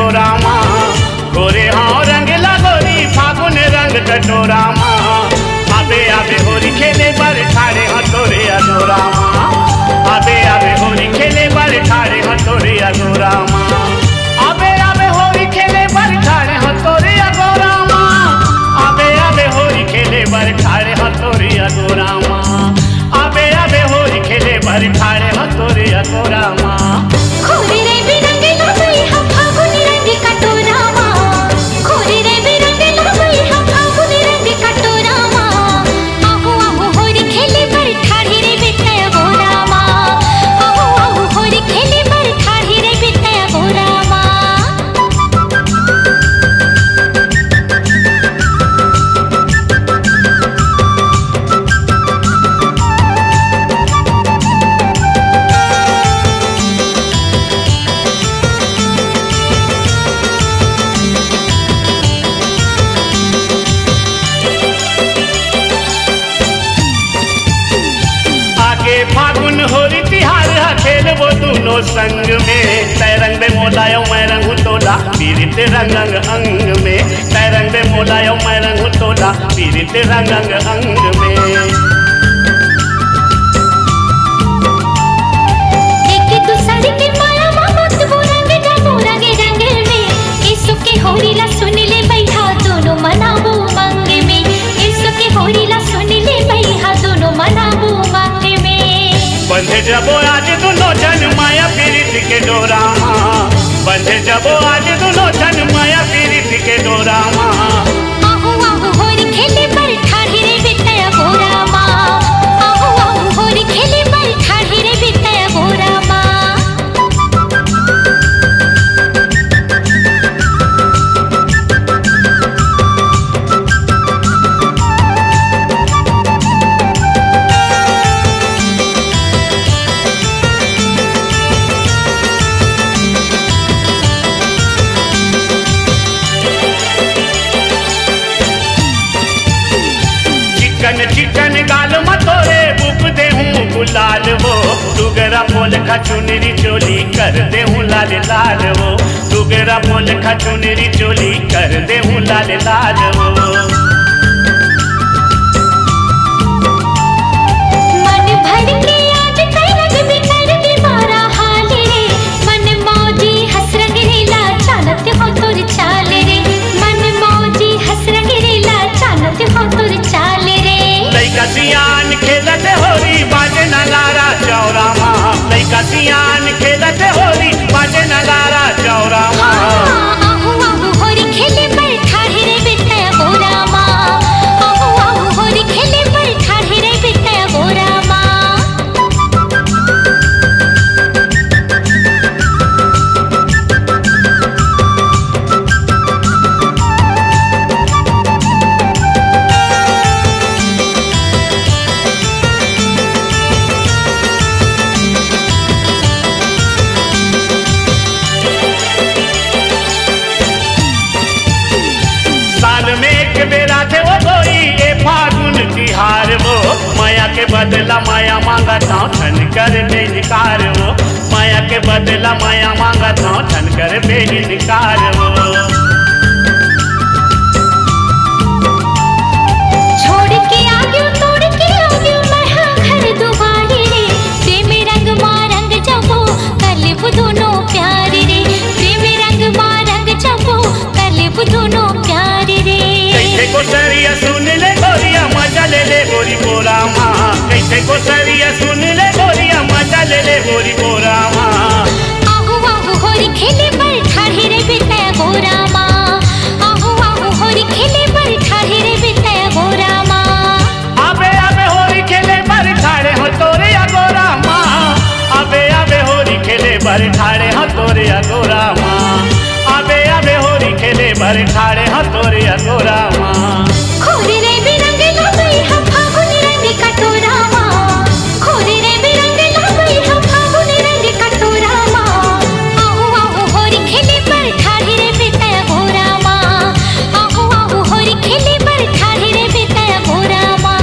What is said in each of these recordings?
कटोरा माँ गोरे हाँ रंग लगोरी फागुन रंग कटोरा माँ आबे आबे होरी खेले बर ठाड़े हथोरे अगोरा माँ आबे आबे होरी खेले बर ठाड़े हथोरे अगोरा माँ आबे आबे होरी खेले बर ठाड़े हथोरे अगोरा माँ आबे आबे होरी खेले बर ठाड़े हथोरे अगोरा माँ आबे आबे होरी खेले बर ठाड़े हथोरे अगोरा माँ खोरे रे बिरंग लगई हम फागुन रंग कटोरा माँ खोरे रे बिरंग लगई हम फागुन रंग कटोरा माँ आहू आहू होरी खेले बर ठाड़ी रे बितया गोरा माँ आहू आहू होरी खेले बर ठाड़ी रे बितया गोरा माँ फागुन होरी तिहार खेल वो दोनों संग में तय रंग में मोलायो मैं रंग तोला पीरित रंग अंग अंग में तय रंग में मोलायो मैं रंग तोला पीरित रंग अंग अंग में एक दूसरे के माया मोहब्बत वो रंग जमो रंगे रंग में इसो के होरी ला सुन ले बैठा दोनों मनाबो मंग में इसो के होरी ला सुन ले बैठा दोनों मनाबो मंग में बंधे जबो आज दोनों जन माया पीरित के डोरा माँ बंधे जबो आज दोनों जन माया पीरित के डोरा माँ आहू आहू होरी खेले बर ठाड़ी रे बितया गोरा माँ आहू आहू होरी खेले बर ठाड़ी रे बितया गोरा माँ चिकन गाल मतोरे बुक दे हूँ गुलाल वो दुगरा बोल खचुनरी चोली कर दे हूँ लाल लाल वो दुगरा बोल खचुनरी चोली कर दे हूँ लाल लाल वो मन भर के आज कई रंग बिखर के मारा हाल रे मन मौजी हंस रंग रेला चालत हो तोर चाल रे मन मौजी हंस रंग रेला चालत हो तोर चाल रे लइका सियान खेलत होरी बाजे नगारा चौरा माँ लइका सियान खेलत होरी बाजे नगारा चौरा माँ आहू आहू होरी खेले बर ठाड़ी रे बितया गोरा माँ आहू आहू होरी खेले बर ठाड़ी रे बितया गोरा माँ साल में एक बेरा थे वो गोरी ए फागुन तिहार वो माया के बदला माया मांगा था ठन कर बेनिकार वो माया के बदला माया मांगा था ठन कर बेनिकार वो छोड़ के आगे तोड़ के आगे मैं हाँ घर दुबारे रे प्रेम रंग माँ रंग जबो कलिब दोनों प्यार रे प्रेम रंग माँ रंग जबो कलिब दोनों प्यार रे कैसे को सरिया सुन ले गोरिया मजा ले गोरी बोरा माँ कैसे को सरिया सुन ले गोरिया मजा ले गोरी बोरा माँ आहू आहू होरी खेले बर ठाड़ी रे बितया गोरा माँ आहू आहू होरी खेले बर ठाड़ी रे बितया गोरा माँ आबे आबे होरी खेले बर ठाड़े हो तोरे अगोरा माँ आबे आबे होरी खेले बर ठाड़े हो तोरे अगोरा माँ आबे आबे होरी खेले बर ठाड़े हो तोरे अगोरा माँ खोरे रे बिरंग लगई हम फागुन रंग कटोरा माँ खोरे रे बिरंग लगई हम फागुन रंग कटोरा माँ आहू आहू होरी खेले बर ठाड़ी रे बितया गोरा माँ आहू आहू होरी खेले बर ठाड़ी रे बितया गोरा माँ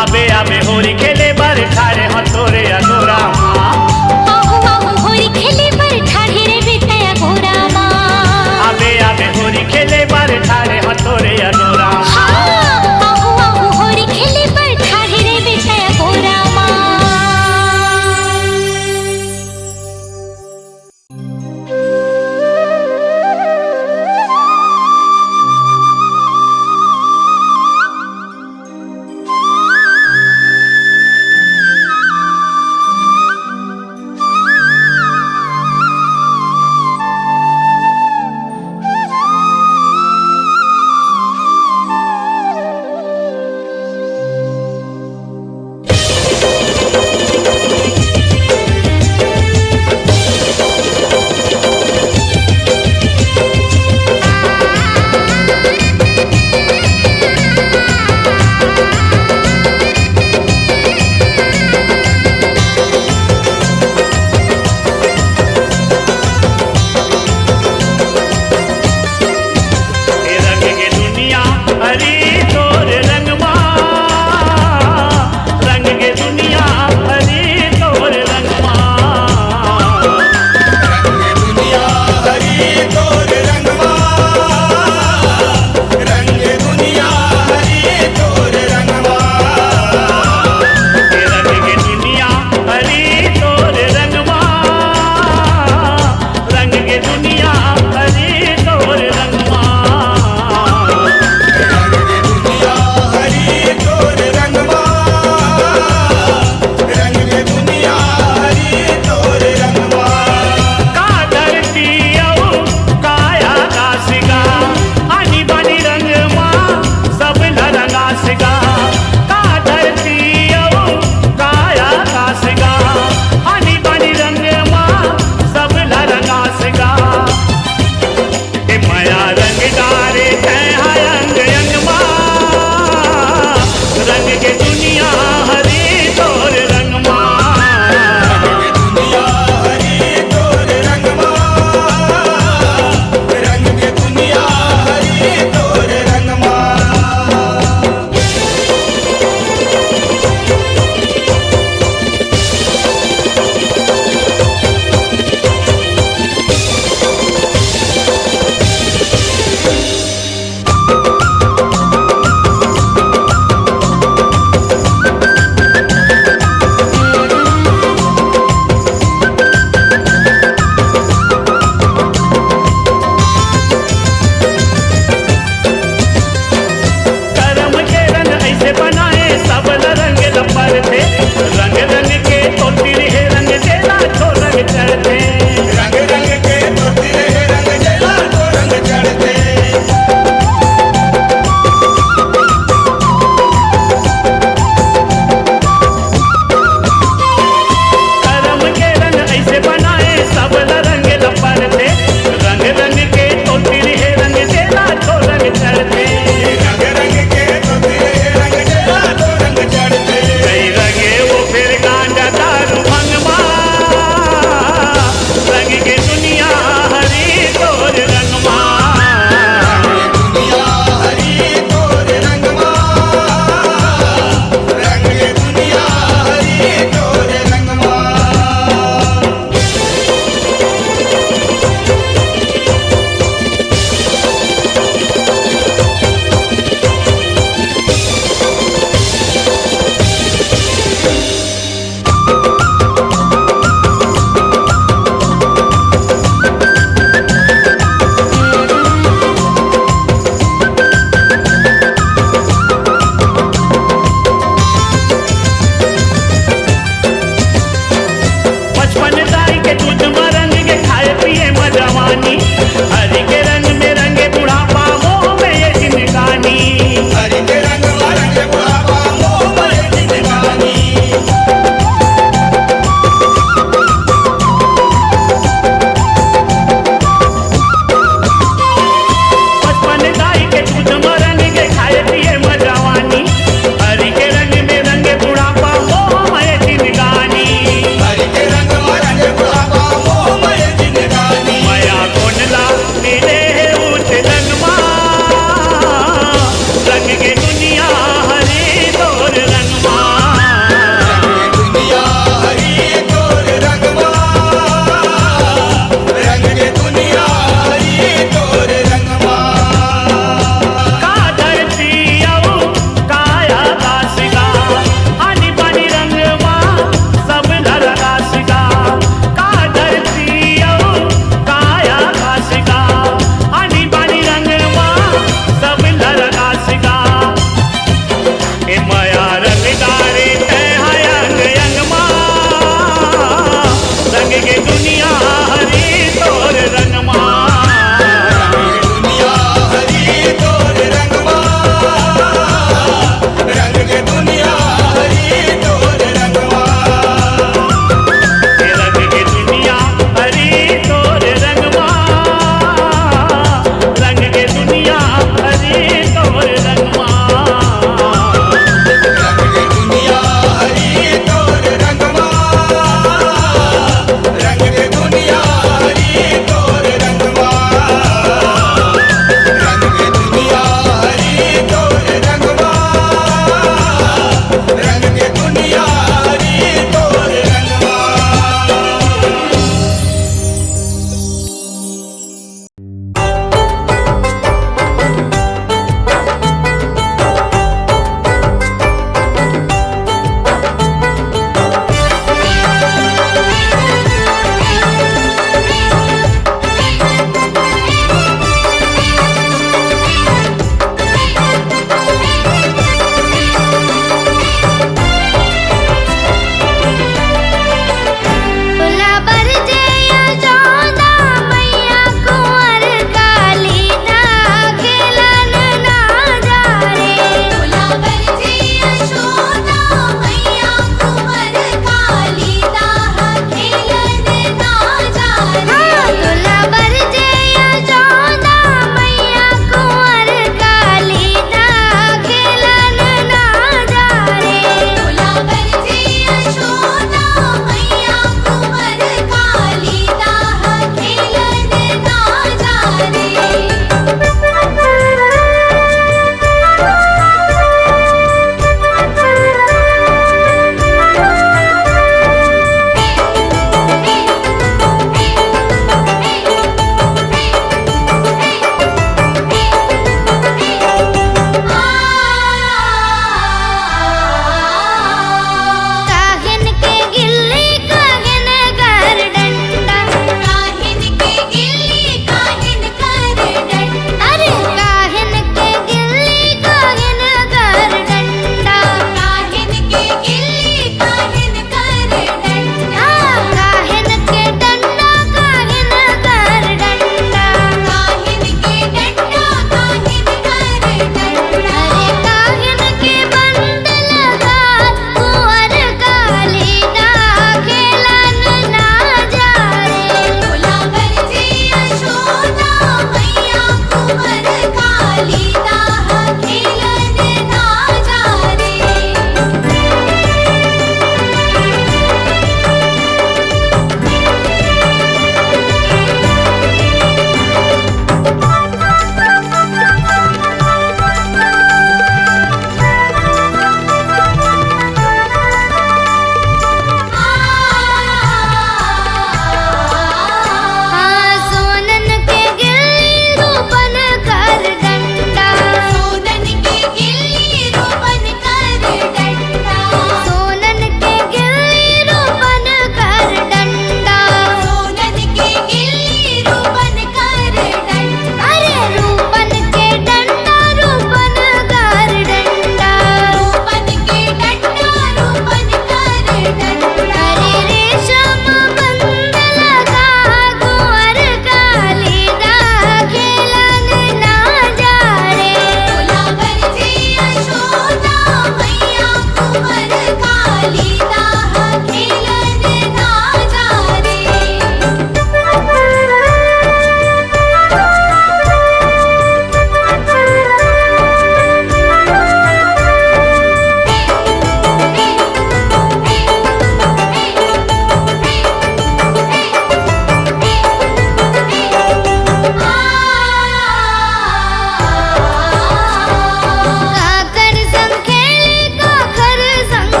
आबे आबे होरी खेले बर ठाड़े हो तोरे अगोरा माँ आहू आहू होरी खेले बर ठाड़ी रे बितया गोरा माँ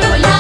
तोला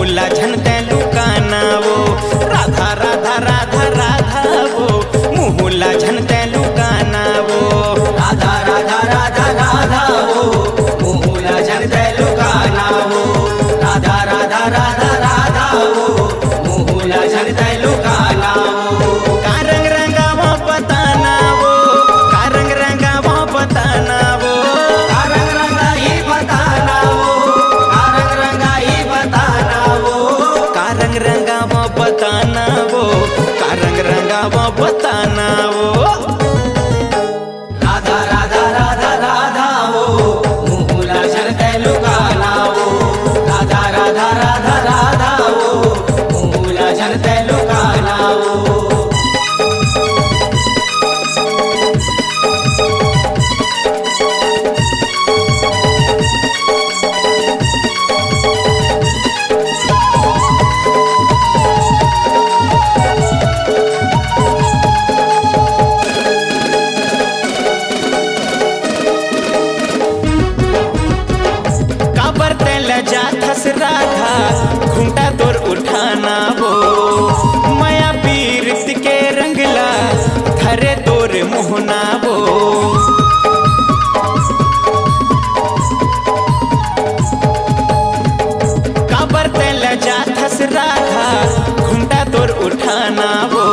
मुहुला झनते लुकाना वो राधा राधा राधा राधा वो मुहुला झनते लुकाना वो राधा राधा राधा राधा वो मुहुला झनते लुकाना वो राधा राधा राधा राधा वो मुहुला झनते लुकाना वो का रंग रंगावा बताना वो का रंग रंगावा बताना वो का रंग रंगाई बताना वो का रंग रंगाई बताना वो का रंग रंगावा बताना वो का रंग रंगावा बताना वो राधा राधा राधा राधा वो मुहुला झनते लुकाना वो राधा राधा राधा राधा वो मुहुला झनते लुकाना वो काबर तेल जाथस राधा घूंटा तोर उठाना वो माया पीरित के रंगला धरे तोर मोहना वो काबर तेल जाथस राधा घूंटा तोर उठाना वो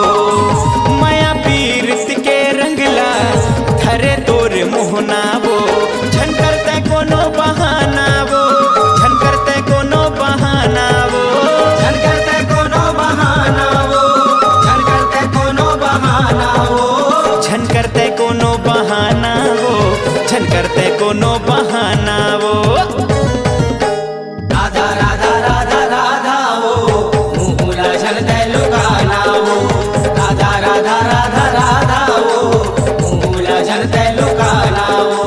माया पीरित के रंगला धरे तोर मोहना वो झन करते कोनो बहाना वो झन करते कोनो बहाना वो झन करते कोनो बहाना वो झन करते कोनो बहाना वो झन करते कोनो बहाना वो झन करते कोनो बहाना वो राधा राधा राधा राधा वो मुहुला झनते लुकाना वो राधा राधा राधा राधा वो मुहुला झनते लुकाना वो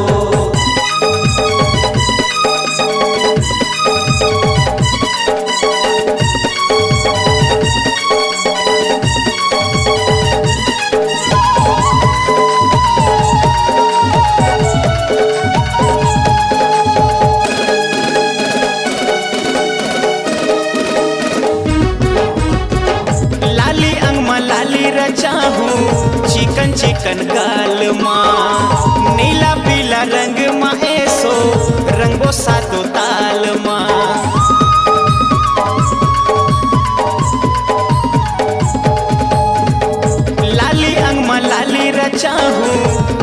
लाली अंगमा लाली रचाहू चिकन चिकन गाल माँ नीला पीला रंग माँ ऐसो रंगो सातो ताल माँ लाली अंगमा लाली रचाहू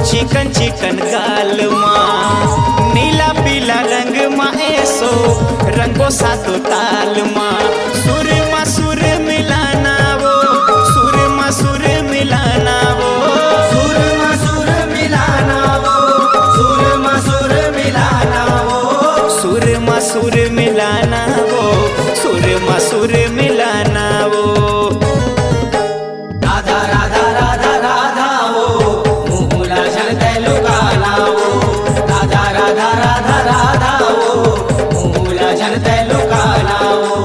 चिकन चिकन गाल माँ नीला पीला रंग माँ ऐसो रंगो सातो ताल माँ सुर माँ सुर मिलाना वो सुर माँ सुर मिलाना वो सुर मसुर मिलाना वो सुर मसुर मिलाना वो सुर माँ सुर मिलाना वो सुर माँ सुर मिलाना वो राधा राधा राधा राधा वो मुहुला झनते लुकाना वो राधा राधा राधा राधा वो मुहुला झनते लुकाना वो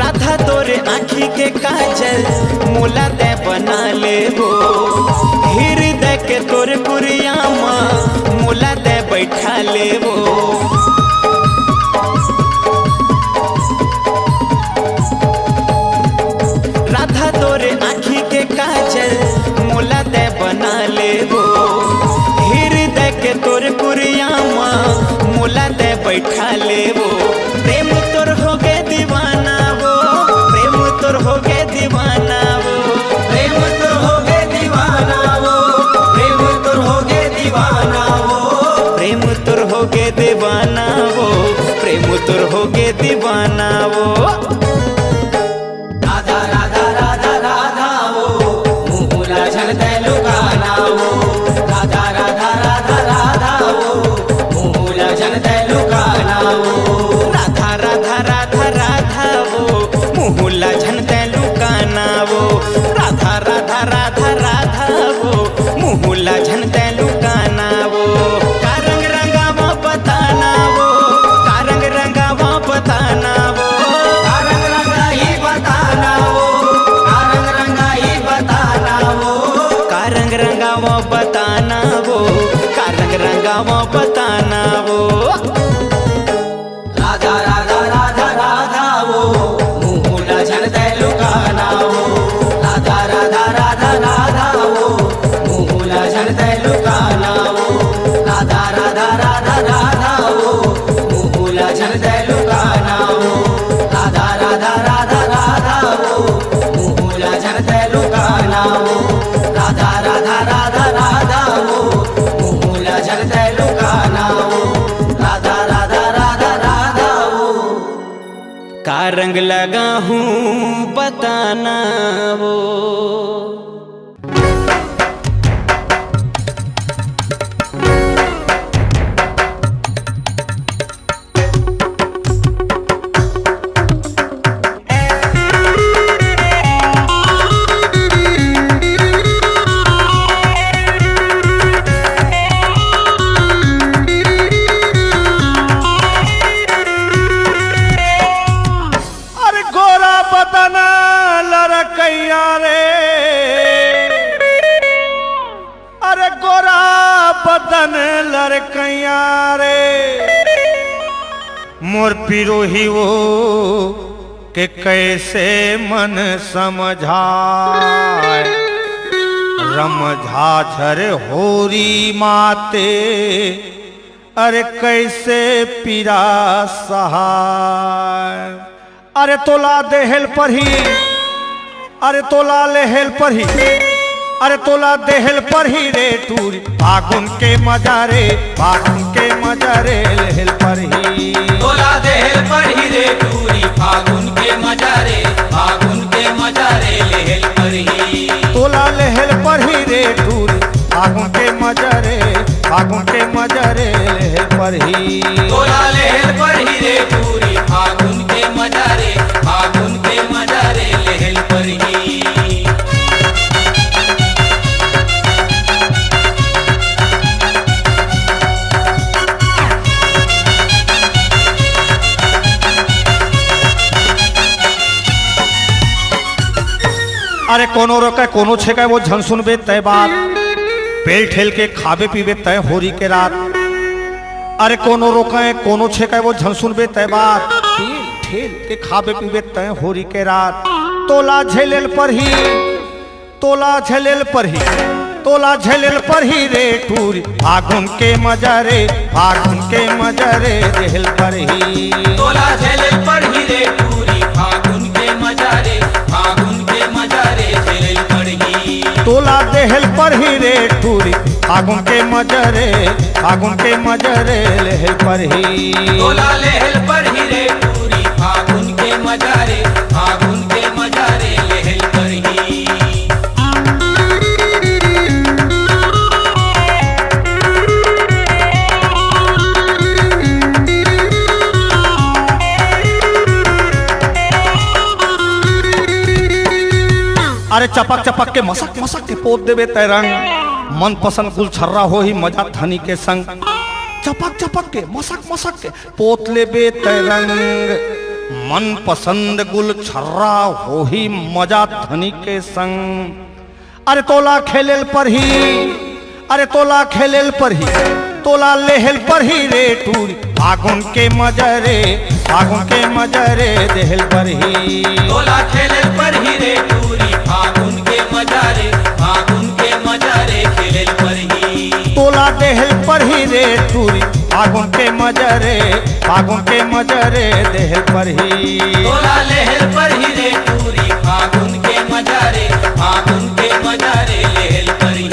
राधा तोरे आँखी के काजल मोला दे बना ले वो हृदय के तोरे पुरिया माँ मोला दे बैठा ले वो राधा तोरे आँखी के काजल मोला दे बना ले वो हृदय के तोरे पुरिया माँ मोला दे बैठा ले वो प्रेम तोर हो गे दीवाना वो प्रेम तोर हो गे दीवाना वो प्रेम तो हो गे दीवाना वो प्रेम तो हो गे दीवाना वो प्रेम तोर हो गे दीवाना वो प्रेम तोर हो गे दीवाना वो राधा राधा राधा राधा वो मुहुला झनते लुकाना वो राधा राधा राधा राधा वो मुहुला झनते लुकाना वो रंगावा बताना वो, का रंग रंगावा बताना वो। राधा राधा राधा राधा वो मुहुला झड़ते लुकाना वो। राधा राधा राधा राधा वो मुहुला झड़ते लुकाना वो। राधा राधा राधा राधा वो मुहुला झड़ते लुकाना वो। राधा राधा राधा राधा वो मुहुला झड़ते लुकाना वो। राधा राधा राधा राधा वो मुहुला झड़ते लुकाना वो। राधा राधा राधा राधा वो। का रंग लगा हूँ बताना वो। अरे गोरा बदन लड़कैया रे, अरे गोरा बदन लड़कैया रे, मोर पिरोही वो के कैसे मन समझाए। रमझा झर होरी माते, अरे कैसे पीरा सहाय। अरे तोला देहल पर ही, अरे तोला लेहल पर ही, अरे तोला देहल पर ही रे टूरी। फागुन के मजारे, फागुन के मजारे लेहल पर ही। तोला देहल पर ही रे टूरी। फागुन के मजारे, फागुन के मजारे लेहल पर ही। तोला लेहल पर ही रे टूरी। फागुन के मजारे, फागुन के मजारे लेहल पर ही। तोला लेहल पर ही रे टूरी। फागुन के मजारे, फागुन के मजारे लेहल पर ही। अरे कोनो रोके कोनो छेके वो झन सुनबे तय बात। पेल ठेल के खाबे पीबे तय होरी के रात। अरे कोनो रोके कोनो छेके वो झन सुनबे तय बात। पेल ठेल के खाबे पीबे तय होरी के रात। तोला झेलेल पर ही, तोला झेलेल पर ही, तोला झेलेल पर ही रे टूरी। फागुन के मजारे, फागुन के मजारे देहल पर ही। तोला झेलल पर ही रे टूरी। फागुन के मजारे, फागुन के मजारे झेलल पर ही। तोला देहल पर ही रे टूरी। फागुन के मजरे, फागुन के मजरे लेहल पर ही। तोला लेहल पर ही रे टूरी। फागुन के मजारे, फागुन के मजारे लेहल पर ही। अरे चपक चपक के मसक मसक के पोत देवे तय रंग। मन पसंद गुल छर्रा हो ही मजा धनी के संग। चपक चपक के मसक मसक के पोत लेबे तय रंग। मन पसंद गुल छर्रा हो ही मजा धनी के संग। अरे तोला खेलेल पर ही, अरे तोला खेलेल पर ही, तोला लेहल पर ही रे टूरी। फागुन के मजरे, फागुन के मजरे देहल पर ही। तोला खेलल पर ही रे टूरी। फागुन के मजारे, फागुन के मजारे खेलल पर ही। तोला देहल पर ही रे टूरी। फागुन के मजरे, फागुन के मजरे देहल पर ही। तोला लेहल पर ही रे टूरी। फागुन के मजारे, फागुन के मजारे लेहल पर ही।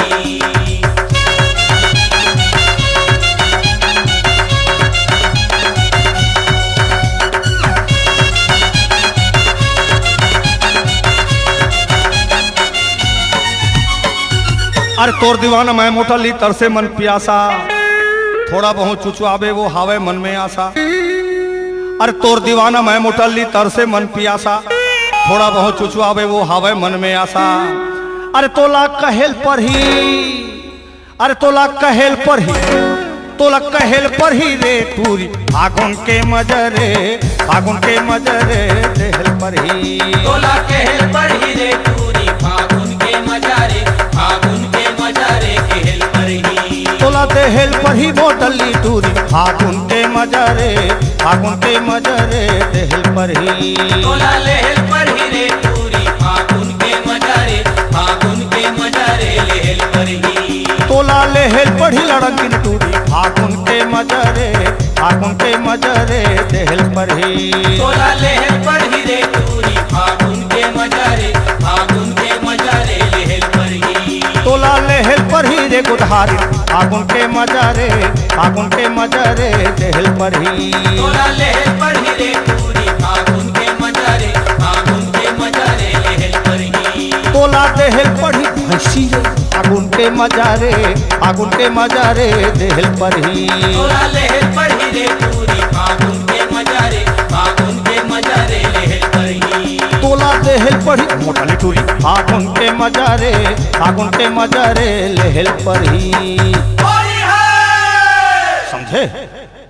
अरे तोर दीवाना मैं मोटा ली तरसे मन प्यासा। थोड़ा बहुत चुचुआवे वो हावे मन में आशा। अरे तोर दीवाना मैं मोटा ली तरसे मन प्यासा। थोड़ा बहुत चुचुआवे वो हावे मन में आशा। अरे तोला कहेल पर ही, अरे तोला कहेल पर ही, तोला कहेल पर ही रे टूरी। फागुन के मजरे, फागुन के मजरे देहल पर ही। तोला कहल पर ही रे टूरी। फागुन के मजारे, फागुन के मजारे लेहल पढ़ी बोतली टूरी फागुन के मजा रे फागुन के मजा रे लेहल पढ़ी तोला लेहल पढ़ी रे पूरी फागुन के मजा रे फागुन के मजा रे लेहल पढ़ी तोला लेहल पढ़ी लड़किन टूरी फागुन के मजा रे फागुन के मजा रे लेहल पढ़ी तोला लेहल पढ़ी रे पूरी फागुन के मजा रे फागुन के मजा रे लेहल पढ़ी तोला लेहल पढ़ी रे गुदहारी फागुन के मजा रे फागुन के मजा रे लेहल पढ़ी तोला लेहल पढ़ी रे पूरी फागुन के मजा रे फागुन के मजा रे लेहल पढ़ी तोला देहल पढ़ी भैंसी रे फागुन के मजा रे फागुन के मजा रे देहल पढ़ी तोला लेहल पढ़ी रे पूरी फागुन के मजा रे फागुन के मजा रे लेहल पढ़ी तोला देहल पढ़ी मोटली टूरी फागुन के मजा रे फागुन के मजा रे लेहल पढ़ी समझे।